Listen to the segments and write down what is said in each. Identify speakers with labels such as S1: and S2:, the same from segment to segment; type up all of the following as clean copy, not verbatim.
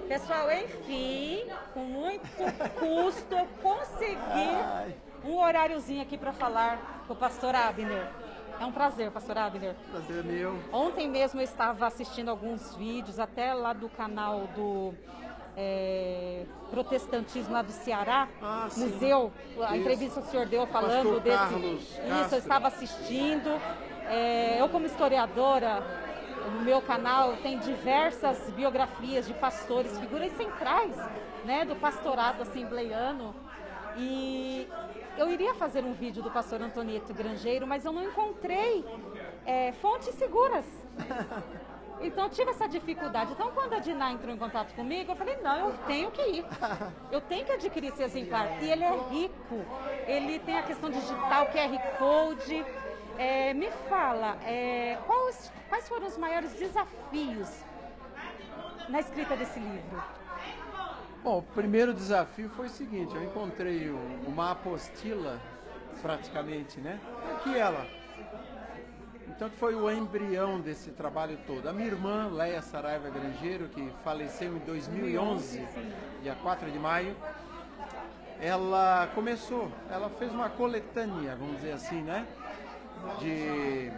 S1: Pessoal, enfim, com muito custo, eu consegui um horáriozinho aqui para falar com o pastor Abner. É um prazer, pastor Abner.
S2: Prazer meu.
S1: Ontem mesmo eu estava assistindo alguns vídeos, até lá do canal do Protestantismo lá do Ceará, museu, a entrevista que o senhor deu falando
S2: pastor
S1: desse...
S2: Carlos
S1: Isso,
S2: Castro.
S1: eu estava assistindo. Eu como historiadora, no meu canal tem diversas biografias de pastores, figuras centrais, né, do pastorado assembleiano. E eu iria fazer um vídeo do pastor Antonieta Grangeiro, mas eu não encontrei fontes seguras. Então eu tive essa dificuldade. Então quando a Diná entrou em contato comigo, eu falei, não, eu tenho que ir. Eu tenho que adquirir esse exemplar. E ele é rico. Ele tem a questão digital, QR Code. Me fala, quais foram os maiores desafios na escrita desse livro?
S2: Bom, o primeiro desafio foi o seguinte, eu encontrei uma apostila, praticamente, né? Aqui ela. Então foi o embrião desse trabalho todo. A minha irmã, Leia Saraiva Grangeiro, que faleceu em 2011, dia 4 de maio, ela fez uma coletânea, vamos dizer assim, né? De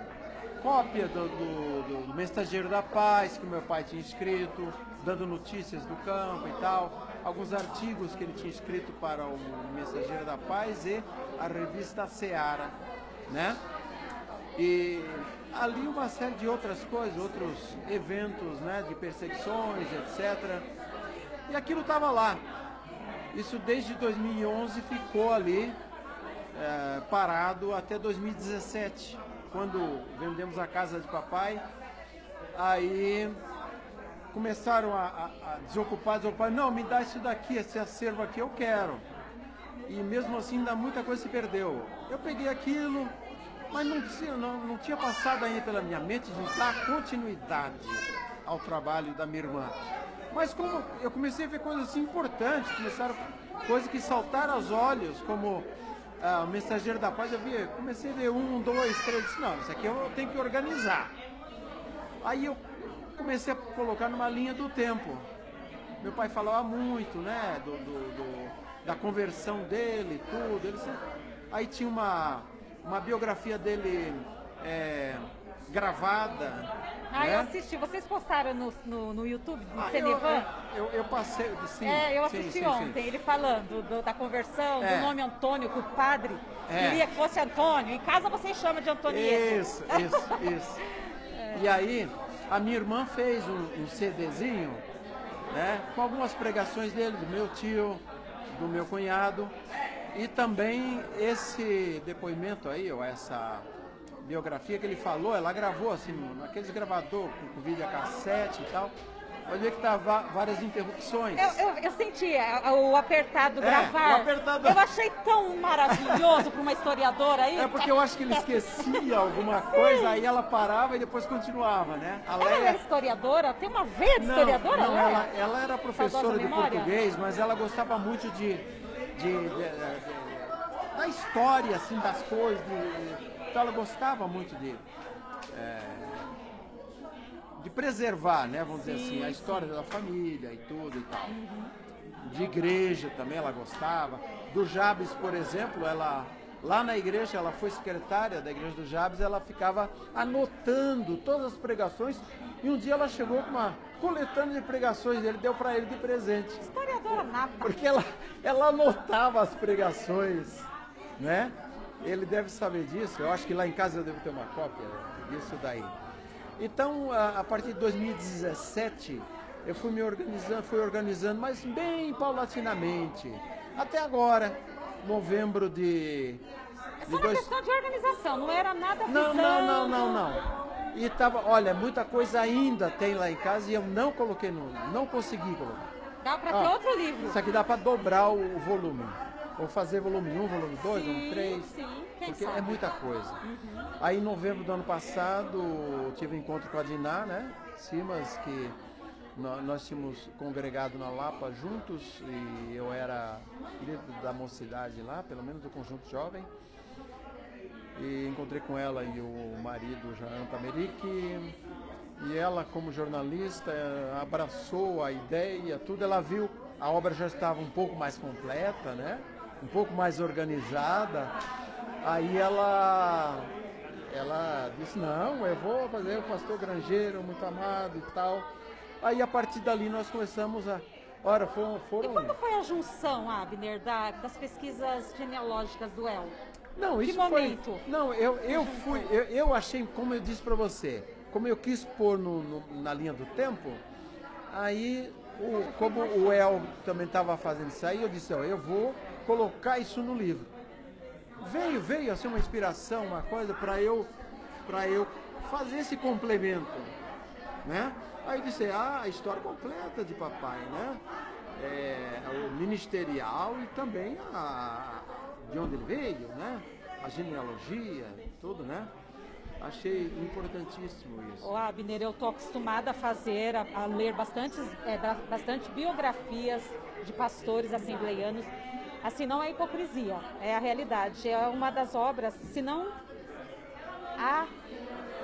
S2: cópia do Mensageiro da Paz, que meu pai tinha escrito, dando notícias do campo e tal, alguns artigos que ele tinha escrito para o Mensageiro da Paz e a revista Seara, né? E ali uma série de outras coisas, outros eventos, né, de perseguições, etc. E aquilo estava lá. Isso desde 2011 ficou ali, parado até 2017, quando vendemos a casa de papai. Aí começaram a desocupar, não, me dá isso daqui, esse acervo aqui eu quero. E mesmo assim ainda muita coisa se perdeu. Eu peguei aquilo, mas não tinha passado ainda pela minha mente de dar continuidade ao trabalho da minha irmã. Mas como eu comecei a ver coisas assim importantes, coisas que saltaram aos olhos, como o Mensageiro da Paz, comecei a ver 1, 2, 3, disse, não, isso aqui eu tenho que organizar. Aí eu comecei a colocar numa linha do tempo. Meu pai falava muito, né, da conversão dele, tudo. Aí tinha uma biografia dele gravada.
S1: Eu assisti. Vocês postaram no YouTube do Cenevan?
S2: Eu passei, sim.
S1: Eu assisti ontem, ele falando da conversão, do nome Antônio, que o padre queria que fosse Antônio. Em casa vocês chamam de Antonieta.
S2: Isso. E aí, a minha irmã fez um CDzinho, né, com algumas pregações dele, do meu tio, do meu cunhado, e também esse depoimento aí, ou essa biografia que ele falou, ela gravou assim, naqueles gravador com videocassete e tal. Pode ver que tá várias interrupções.
S1: Eu senti o apertado gravar.
S2: O apertado...
S1: Eu achei tão maravilhoso para uma historiadora aí.
S2: Porque eu acho que ele esquecia alguma coisa, aí ela parava e depois continuava, né?
S1: Ela era historiadora? Tem uma veia de historiadora?
S2: Não, ela era professora de português, mas ela gostava muito da história, assim, das coisas. Então ela gostava muito de preservar, né, vamos dizer assim, a história da família e tudo e tal. De igreja também ela gostava. Do Jabes, por exemplo, lá na igreja, ela foi secretária da igreja do Jabes, ela ficava anotando todas as pregações e um dia ela chegou com uma coletânea de pregações dele, deu para ele de presente.
S1: Historiadora nata.
S2: Porque ela anotava as pregações, né? Ele deve saber disso, eu acho que lá em casa eu devo ter uma cópia disso daí. Então, a partir de 2017, eu fui organizando, mas bem paulatinamente. Até agora, novembro de...
S1: Essa era uma questão de organização, não era nada visando...
S2: Não. E tava, olha, muita coisa ainda tem lá em casa e eu não coloquei, não consegui colocar.
S1: Dá para ter outro livro.
S2: Isso aqui dá para dobrar o volume. Ou fazer volume 1, volume 2, volume 3, porque
S1: sabe?
S2: É muita coisa. Aí em novembro do ano passado, tive um encontro com a Diná, né? Simas, que nós tínhamos congregado na Lapa juntos, e eu era líder da mocidade lá, pelo menos do conjunto jovem. E encontrei com ela e o marido, Jean Tameric, e ela, como jornalista, abraçou a ideia, tudo. Ela viu, a obra já estava um pouco mais completa, né? Um pouco mais organizada. Aí ela disse, não, eu vou fazer o Pastor Grangeiro, muito amado e tal. Aí a partir dali nós começamos a... Ora, foram...
S1: E quando foi a junção, Abner, das pesquisas genealógicas do El?
S2: Não,
S1: que
S2: isso
S1: momento?
S2: Foi... Não, eu achei, como eu disse para você, como eu quis pôr na linha do tempo, aí, como o El também estava fazendo isso aí, eu disse, eu vou colocar isso no livro. Veio assim uma inspiração, uma coisa para eu fazer esse complemento, né? Aí eu disse, a história completa de papai, né? O ministerial e também de onde ele veio, né? A genealogia, tudo, né? Achei importantíssimo isso.
S1: Ô Abner, eu estou acostumada a fazer, a ler bastante biografias de pastores assembleianos. Assim, não é hipocrisia, é a realidade. É uma das obras, se não a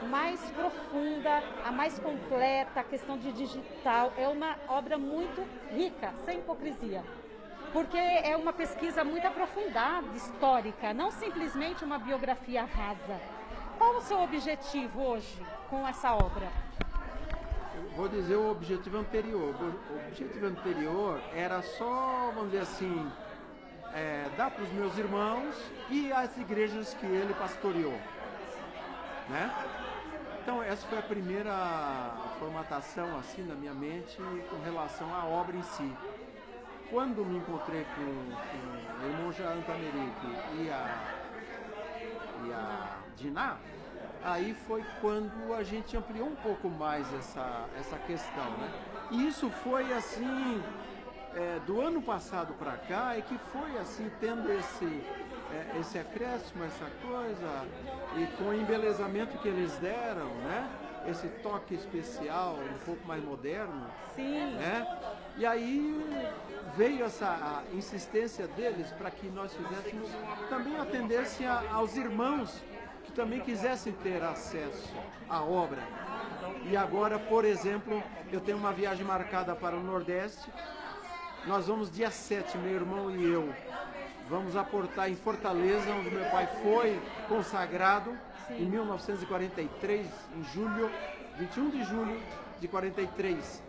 S1: mais profunda, a mais completa, a questão de digital. É uma obra muito rica, sem hipocrisia. Porque é uma pesquisa muito aprofundada, histórica, não simplesmente uma biografia rasa. Qual o seu objetivo hoje com essa obra?
S2: Eu vou dizer o objetivo anterior. O objetivo anterior era só, vamos dizer assim, dar para os meus irmãos e as igrejas que ele pastoreou, né? Então essa foi a primeira formatação assim na minha mente com relação à obra em si. Quando me encontrei com o irmão Jean Tamerique e a Diná, aí foi quando a gente ampliou um pouco mais essa questão, né? E isso foi assim, do ano passado para cá, é que foi assim, tendo esse acréscimo, essa coisa, e com o embelezamento que eles deram, né? Esse toque especial, um pouco mais moderno.
S1: Sim.
S2: Né? E aí veio essa insistência deles para que nós fizéssemos, também atendesse aos irmãos que também quisessem ter acesso à obra. E agora, por exemplo, eu tenho uma viagem marcada para o Nordeste. Nós vamos dia 7, meu irmão e eu, vamos aportar em Fortaleza, onde meu pai foi consagrado. Sim. Em 1943, em julho, 21 de julho de 43.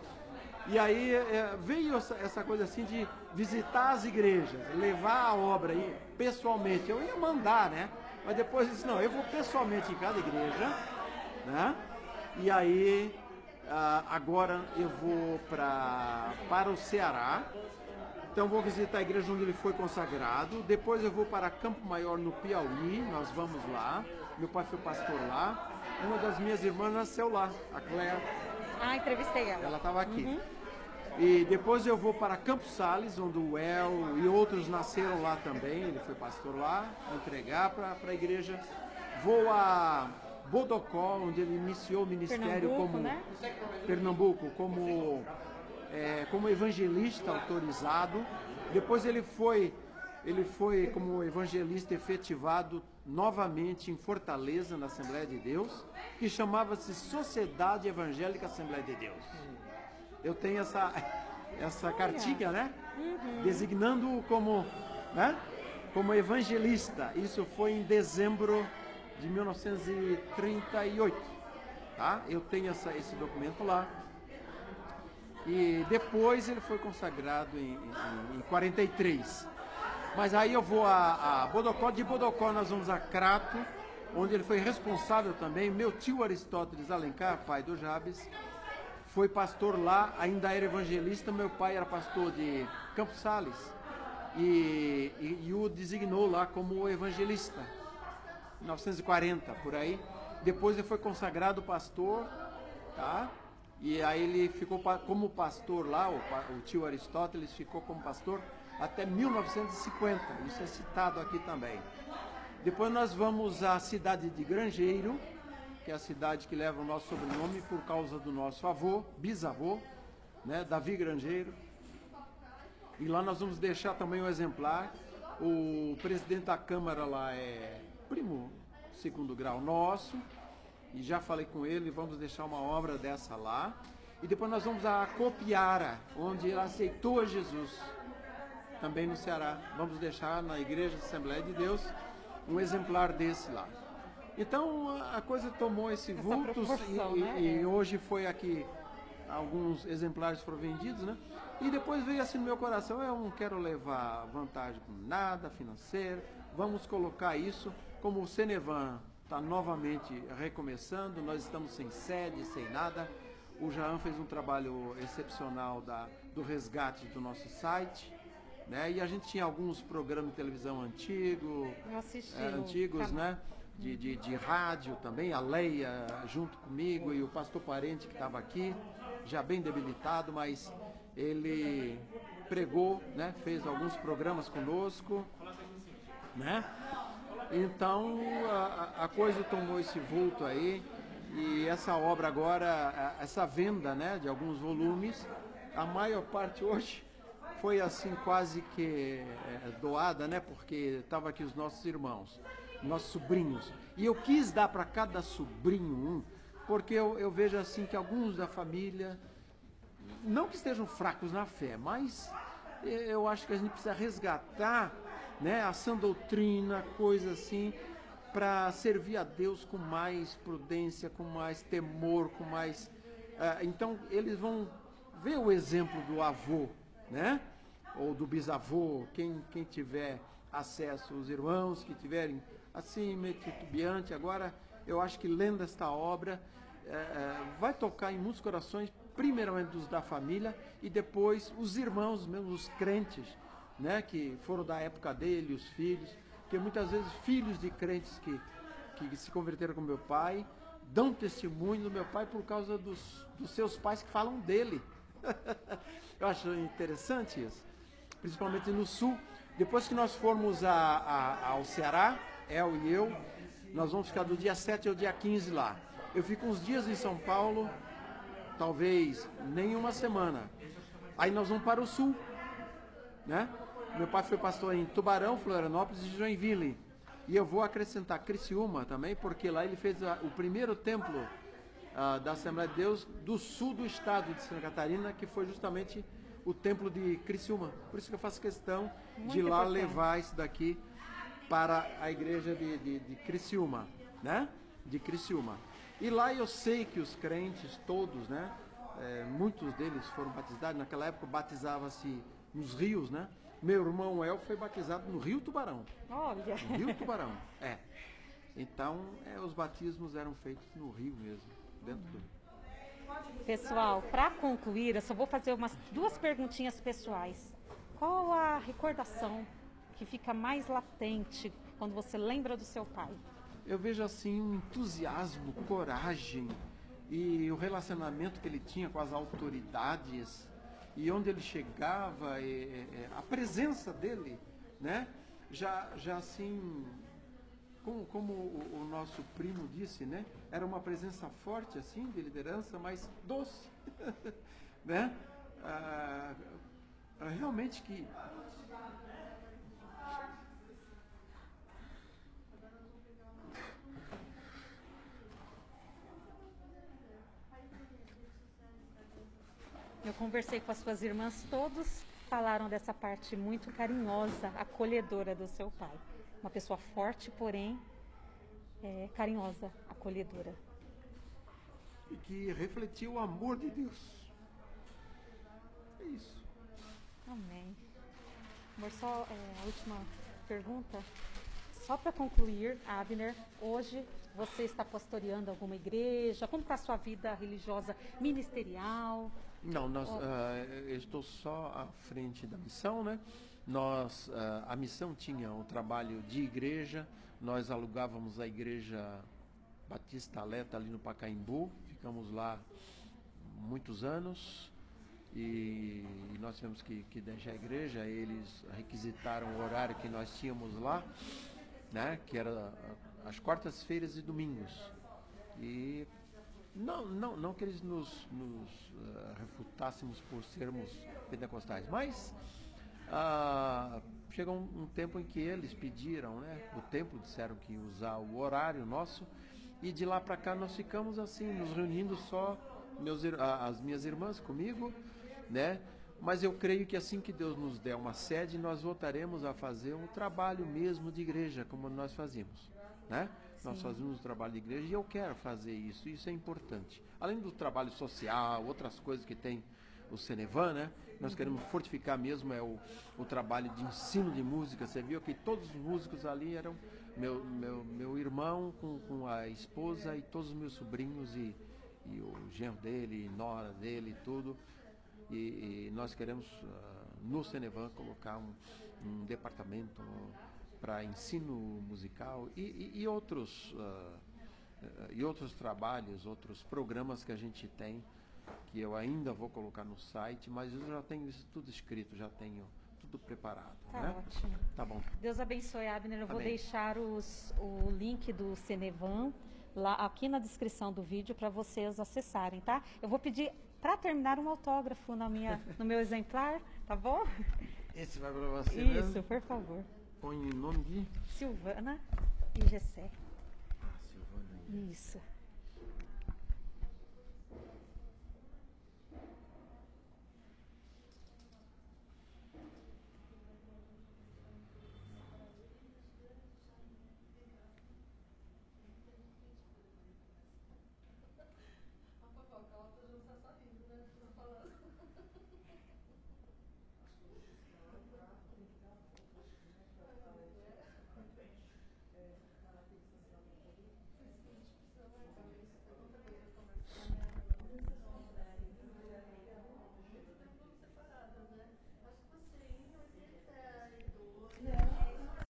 S2: E aí veio essa coisa assim de visitar as igrejas, levar a obra aí pessoalmente. Eu ia mandar, né? Mas depois eu disse, não, eu vou pessoalmente em cada igreja, né? E aí agora eu vou para o Ceará. Então vou visitar a igreja onde ele foi consagrado. Depois eu vou para Campo Maior, no Piauí. Nós vamos lá. Meu pai foi pastor lá. Uma das minhas irmãs nasceu lá, a Claire.
S1: Ah, entrevistei ela.
S2: Ela estava aqui.
S1: Uhum.
S2: E depois eu vou para Campos Sales, onde o El e outros nasceram lá também. Ele foi pastor lá, entregar para a igreja. Vou a Bodocó, onde ele iniciou o ministério Pernambuco, como evangelista autorizado. Depois ele foi como evangelista efetivado novamente em Fortaleza, na Assembleia de Deus, que chamava-se Sociedade Evangélica Assembleia de Deus. Eu tenho essa cartinha, né?
S1: Uhum.
S2: Designando-o como evangelista. Isso foi em dezembro de 1938. Tá? Eu tenho esse documento lá. E depois ele foi consagrado em 43. Mas aí eu vou a Bodocó. De Bodocó nós vamos a Crato, onde ele foi responsável também. Meu tio Aristóteles Alencar, pai do Jabes, foi pastor lá, ainda era evangelista. Meu pai era pastor de Campos Sales e o designou lá como evangelista, 1940, por aí. Depois ele foi consagrado pastor, tá? E aí ele ficou como pastor lá, o tio Aristóteles ficou como pastor até 1950, isso é citado aqui também. Depois nós vamos à cidade de Grangeiro, que é a cidade que leva o nosso sobrenome por causa do nosso avô, bisavô, né, Davi Grangeiro. E lá nós vamos deixar também um exemplar. O presidente da Câmara lá é primo segundo grau nosso. e já falei com ele, vamos deixar uma obra dessa lá. E depois nós vamos a Copiara, onde ele aceitou a Jesus, também no Ceará. Vamos deixar na Igreja Assembleia de Deus um exemplar desse lá. Então a coisa tomou esse vulto e hoje foi aqui, alguns exemplares foram vendidos, né? E depois veio assim no meu coração, eu não quero levar vantagem com nada financeira, vamos colocar isso, como o Cenevan está novamente recomeçando, nós estamos sem sede, sem nada. O Jean fez um trabalho excepcional do resgate do nosso site, né? E a gente tinha alguns programas de televisão antigos, né? De rádio também, a Leia junto comigo e o pastor Parente que estava aqui, já bem debilitado, mas ele pregou, né? Fez alguns programas conosco, né? Então a coisa tomou esse vulto aí. E essa obra agora, essa venda, né, de alguns volumes, a maior parte hoje foi assim quase que doada, né, porque estava aqui os nossos irmãos, nossos sobrinhos. E eu quis dar para cada sobrinho um, porque eu vejo assim que alguns da família, não que estejam fracos na fé, mas eu acho que a gente precisa resgatar, né, a sã doutrina, coisa assim, para servir a Deus com mais prudência, com mais temor, com mais... então, eles vão ver o exemplo do avô, né? Ou do bisavô, quem tiver acesso, os irmãos que tiverem assim, meio titubeante. Agora, eu acho que lendo esta obra, vai tocar em muitos corações, primeiramente dos da família, e depois os irmãos, mesmo os crentes, né? Que foram da época dele, os filhos... Porque muitas vezes filhos de crentes que se converteram com meu pai dão testemunho do meu pai por causa dos seus pais que falam dele. Eu acho interessante isso, principalmente no sul. Depois que nós formos ao Ceará, El e eu, nós vamos ficar do dia 7 ao dia 15 lá. Eu fico uns dias em São Paulo, talvez nem uma semana. Aí nós vamos para o sul, né? Meu pai foi pastor em Tubarão, Florianópolis e Joinville. E eu vou acrescentar Criciúma também, porque lá ele fez o primeiro templo da Assembleia de Deus do sul do estado de Santa Catarina, que foi justamente o templo de Criciúma. Por isso que eu faço questão de lá levar isso daqui para a igreja de Criciúma, né? De Criciúma. E lá eu sei que os crentes todos, né? Muitos deles foram batizados. Naquela época batizava-se nos rios, né? Meu irmão El foi batizado no Rio Tubarão.
S1: Olha!
S2: No Rio Tubarão, Então, os batismos eram feitos no rio mesmo, dentro do rio.
S1: Pessoal, para concluir, eu só vou fazer duas perguntinhas pessoais. Qual a recordação que fica mais latente quando você lembra do seu pai?
S2: Eu vejo assim um entusiasmo, coragem e o relacionamento que ele tinha com as autoridades. E onde ele chegava, a presença dele, né? Já assim, como o nosso primo disse, né? Era uma presença forte, assim, de liderança, mas doce, né? Realmente que...
S1: Eu conversei com as suas irmãs, todos falaram dessa parte muito carinhosa, acolhedora do seu pai. Uma pessoa forte, porém carinhosa, acolhedora.
S2: E que refletiu o amor de Deus. É isso.
S1: Amém. Amor, só a última pergunta. Só para concluir, Abner, hoje você está pastoreando alguma igreja? Como está a sua vida religiosa ministerial?
S2: Não, eu estou só à frente da missão, né? A missão tinha um trabalho de igreja, nós alugávamos a igreja Batista Aleta ali no Pacaembu, ficamos lá muitos anos e nós tivemos que deixar a igreja, eles requisitaram o horário que nós tínhamos lá, né? Que era as quartas-feiras e domingos. E não que eles nos refutássemos por sermos pentecostais, mas chegou um tempo em que eles pediram, né? O templo disseram que ia usar o horário nosso E de lá para cá nós ficamos assim, nos reunindo só, as minhas irmãs comigo, né? Mas eu creio que assim que Deus nos der uma sede, nós voltaremos a fazer um trabalho mesmo de igreja, como nós fazíamos, né? Sim. Nós fazemos um trabalho de igreja e eu quero fazer isso é importante. Além do trabalho social, outras coisas que tem o Cenevan, né? Nós queremos fortificar mesmo o trabalho de ensino de música. Você viu que todos os músicos ali eram meu irmão com a esposa e todos os meus sobrinhos e o genro dele, nora dele, tudo. E nós queremos no Cenevan colocar um departamento para ensino musical e outros trabalhos, outros programas que a gente tem, que eu ainda vou colocar no site, mas eu já tenho isso tudo escrito, já tenho tudo preparado.
S1: Tá,
S2: né?
S1: Ótimo.
S2: Tá bom.
S1: Deus abençoe, Abner. Eu vou
S2: Amém.
S1: deixar o link do Cenevan lá aqui na descrição do vídeo para vocês acessarem, tá? Eu vou pedir para terminar um autógrafo no meu exemplar, tá bom?
S2: Esse vai para você
S1: Isso,
S2: mesmo?
S1: por favor.
S2: Põe o nome de
S1: Silvana e Gessé.
S2: Silvana.
S1: Isso.